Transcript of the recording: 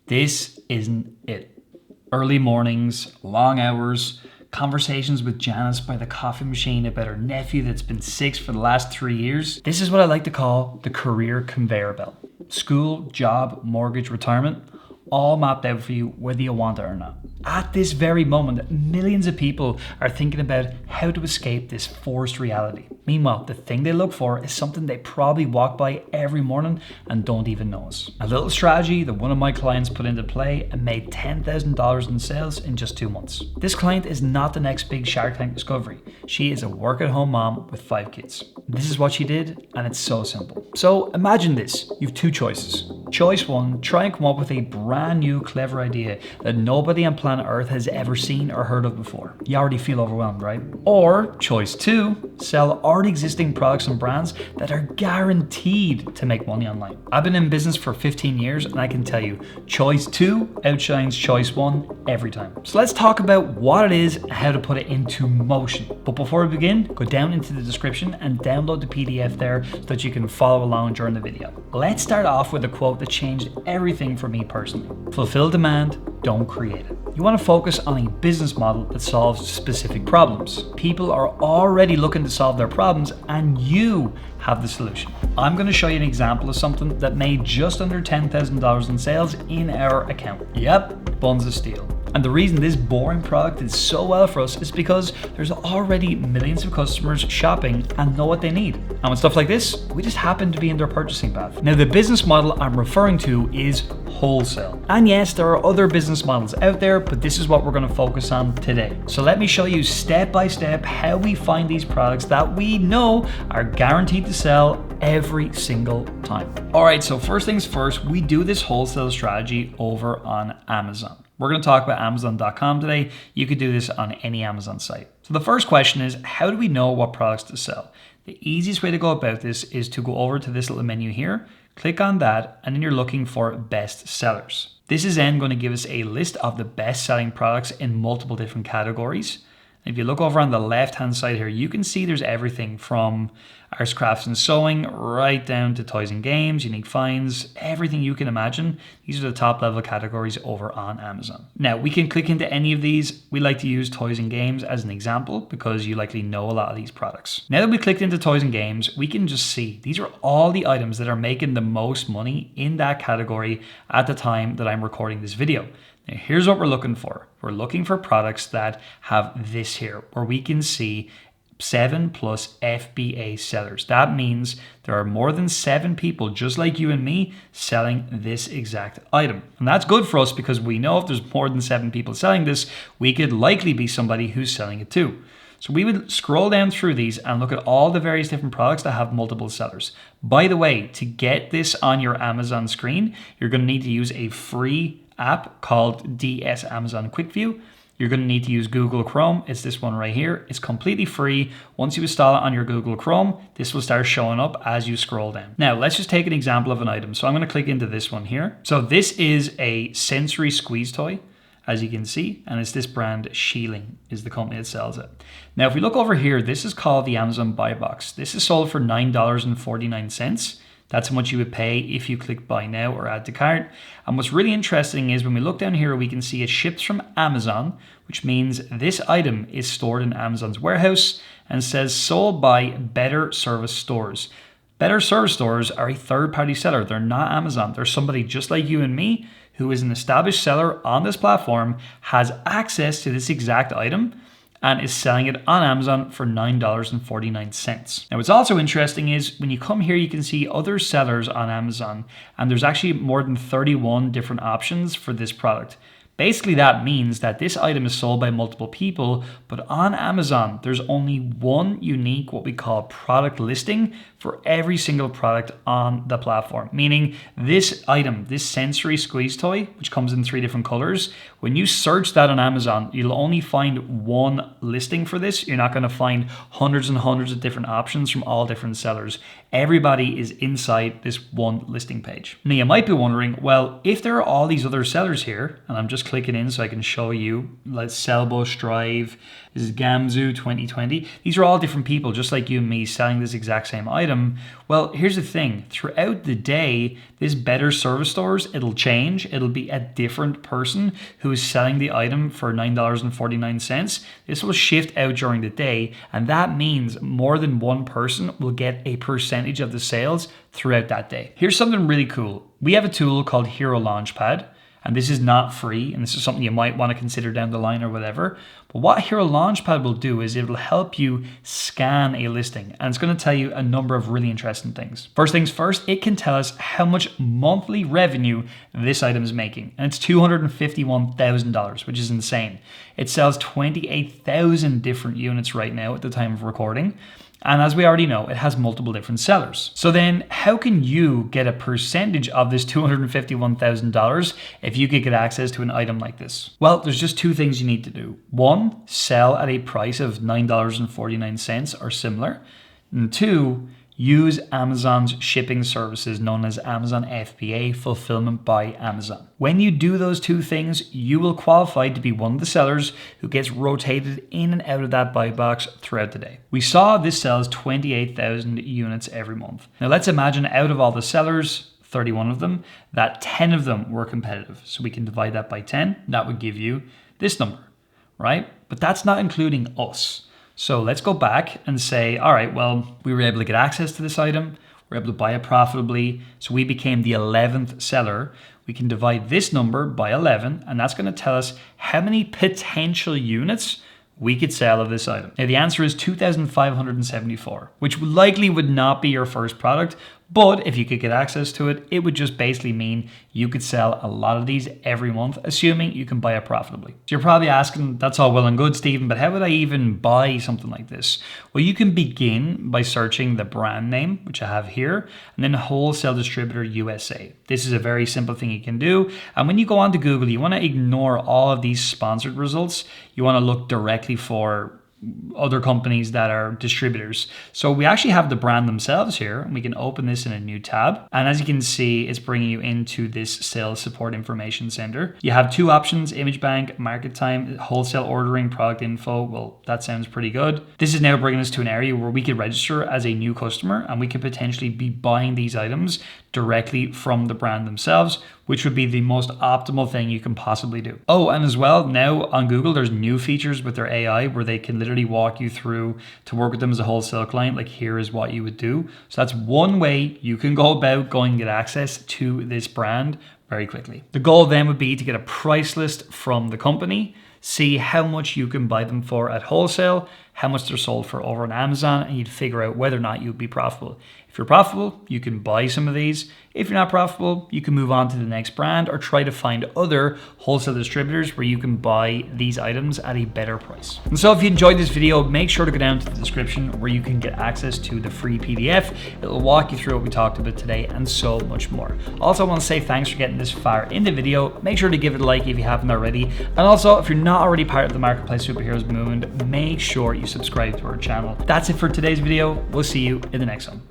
This isn't it. Early mornings, long hours, conversations with Janice by the coffee machine about her nephew that's been sick for the last 3 years. This is what I like to call the career conveyor belt. School, job, mortgage, retirement, all mapped out for you whether you want it or not. At this very moment, millions of people are thinking about how to escape this forced reality. Meanwhile, the thing they look for is something they probably walk by every morning and don't even notice. A little strategy that one of my clients put into play and made $10,000 in sales in just 2 months. This client is not the next big Shark Tank discovery. She is a work-at-home mom with 5 kids. This is what she did, and it's so simple. So imagine this. You have 2 choices. Choice 1, try and come up with a brand new clever idea that nobody on planet Earth has ever seen or heard of before. You already feel overwhelmed, right? Or choice 2, sell already existing products and brands that are guaranteed to make money online. I've been in business for 15 years and I can tell you, choice 2 outshines choice 1 every time. So let's talk about what it is and how to put it into motion. But before we begin, go down into the description and download the PDF there so that you can follow along during the video. Let's start off with a quote that changed everything for me personally. Fulfill demand, don't create it. You want to focus on a business model that solves specific problems. People are already looking to solve their problems and you have the solution. I'm going to show you an example of something that made just under $10,000 in sales in our account. Yep, buns of steel. And the reason this boring product did so well for us is because there's already millions of customers shopping and know what they need. And with stuff like this, we just happen to be in their purchasing path. Now, the business model I'm referring to is wholesale. And yes, there are other business models out there, but this is what we're going to focus on today. So let me show you step by step how we find these products that we know are guaranteed to sell every single time. All right, so first things first, we do this wholesale strategy over on Amazon. We're going to talk about Amazon.com today. You could do this on any Amazon site. So the first question is, how do we know what products to sell? The easiest way to go about this is to go over to this little menu here, click on that, and then you're looking for best sellers. This is then going to give us a list of the best selling products in multiple different categories. If you look over on the left-hand side here, you can see there's everything from arts, crafts, and sewing right down to toys and games, unique finds, everything you can imagine. These are the top level categories over on Amazon. Now, we can click into any of these. We like to use toys and games as an example because you likely know a lot of these products. Now that we clicked into toys and games, we can just see these are all the items that are making the most money in that category at the time that I'm recording this video. Now, here's what we're looking for. We're looking for products that have this here, where we can see 7+ FBA sellers. That means there are more than 7 people just like you and me selling this exact item. And that's good for us because we know if there's more than 7 people selling this, we could likely be somebody who's selling it too. So we would scroll down through these and look at all the various different products that have multiple sellers. By the way, to get this on your Amazon screen, you're going to need to use a free app called DS Amazon Quick View. You're going to need to use Google Chrome. It's this one right here. It's completely free. Once you install it on your Google Chrome, this will start showing up as you scroll down. Now, let's just take an example of an item. So I'm going to click into this one here. So this is a sensory squeeze toy, as you can see, and it's this brand, Sheeling is the company that sells it. Now, if we look over here, this is called the Amazon Buy Box. This is sold for $9.49. That's how much you would pay if you click buy now or add to cart. And what's really interesting is when we look down here, we can see it ships from Amazon, which means this item is stored in Amazon's warehouse and says sold by Better Service Stores. Better Service Stores are a third-party seller. They're not Amazon. They're somebody just like you and me who is an established seller on this platform, has access to this exact item, and is selling it on Amazon for $9.49. Now, what's also interesting is when you come here, you can see other sellers on Amazon, and there's actually more than 31 different options for this product. Basically, that means that this item is sold by multiple people, but on Amazon, there's only one unique, what we call product listing for every single product on the platform. Meaning this item, this sensory squeeze toy, which comes in 3 different colors, when you search that on Amazon, you'll only find one listing for this. You're not gonna find hundreds and hundreds of different options from all different sellers. Everybody is inside this one listing page. Now you might be wondering, well, if there are all these other sellers here, and I'm just click it in so I can show you. Let's Selbo, Strive. This is Gamzu 2020. These are all different people, just like you and me, selling this exact same item. Well, here's the thing. Throughout the day, this better service stores, it'll change. It'll be a different person who is selling the item for $9.49. This will shift out during the day, and that means more than one person will get a percentage of the sales throughout that day. Here's something really cool. We have a tool called Hero Launchpad, and this is not free, and this is something you might want to consider down the line or whatever. But what Hero Launchpad will do is it will help you scan a listing, and it's going to tell you a number of really interesting things. First things first, it can tell us how much monthly revenue this item is making, and it's $251,000, which is insane. It sells 28,000 different units right now at the time of recording. And as we already know, it has multiple different sellers. So then how can you get a percentage of this $251,000 if you could get access to an item like this? Well, there's just two things you need to do. One, sell at a price of $9.49 or similar. And two, use Amazon's shipping services known as Amazon FBA, Fulfillment by Amazon. When you do those two things, you will qualify to be one of the sellers who gets rotated in and out of that buy box throughout the day. We saw this sells 28,000 units every month. Now let's imagine out of all the sellers, 31 of them, that 10 of them were competitive. So we can divide that by 10. That would give you this number, right? But that's not including us. So let's go back and say, all right, well, we were able to get access to this item. We were able to buy it profitably. So we became the 11th seller. We can divide this number by 11, and that's going to tell us how many potential units we could sell of this item. Now the answer is 2,574, which likely would not be your first product, but if you could get access to it, it would just basically mean you could sell a lot of these every month, assuming you can buy it profitably. So you're probably asking, that's all well and good, Stephen, but how would I even buy something like this? Well, you can begin by searching the brand name, which I have here, and then Wholesale Distributor USA. This is a very simple thing you can do. And when you go onto Google, you want to ignore all of these sponsored results. You want to look directly for other companies that are distributors. So we actually have the brand themselves here, and we can open this in a new tab. And as you can see, it's bringing you into this sales support information center. You have two options: image bank, market time, wholesale ordering, product info. Well, that sounds pretty good. This is now bringing us to an area where we could register as a new customer, and we could potentially be buying these items directly from the brand themselves, which would be the most optimal thing you can possibly do. Oh, and as well, now on Google, there's new features with their AI where they can literally walk you through to work with them as a wholesale client. Like, here is what you would do. So that's one way you can go about going and get access to this brand very quickly. The goal then would be to get a price list from the company, see how much you can buy them for at wholesale, how much they're sold for over on Amazon, and you'd figure out whether or not you'd be profitable. If you're profitable, you can buy some of these. If you're not profitable, you can move on to the next brand or try to find other wholesale distributors where you can buy these items at a better price. And so if you enjoyed this video, make sure to go down to the description where you can get access to the free PDF. It'll walk you through what we talked about today and so much more. Also, I want to say thanks for getting this far in the video. Make sure to give it a like if you haven't already. And also, if you're not already part of the Marketplace Superheroes movement, make sure you subscribe to our channel. That's it for today's video. We'll see you in the next one.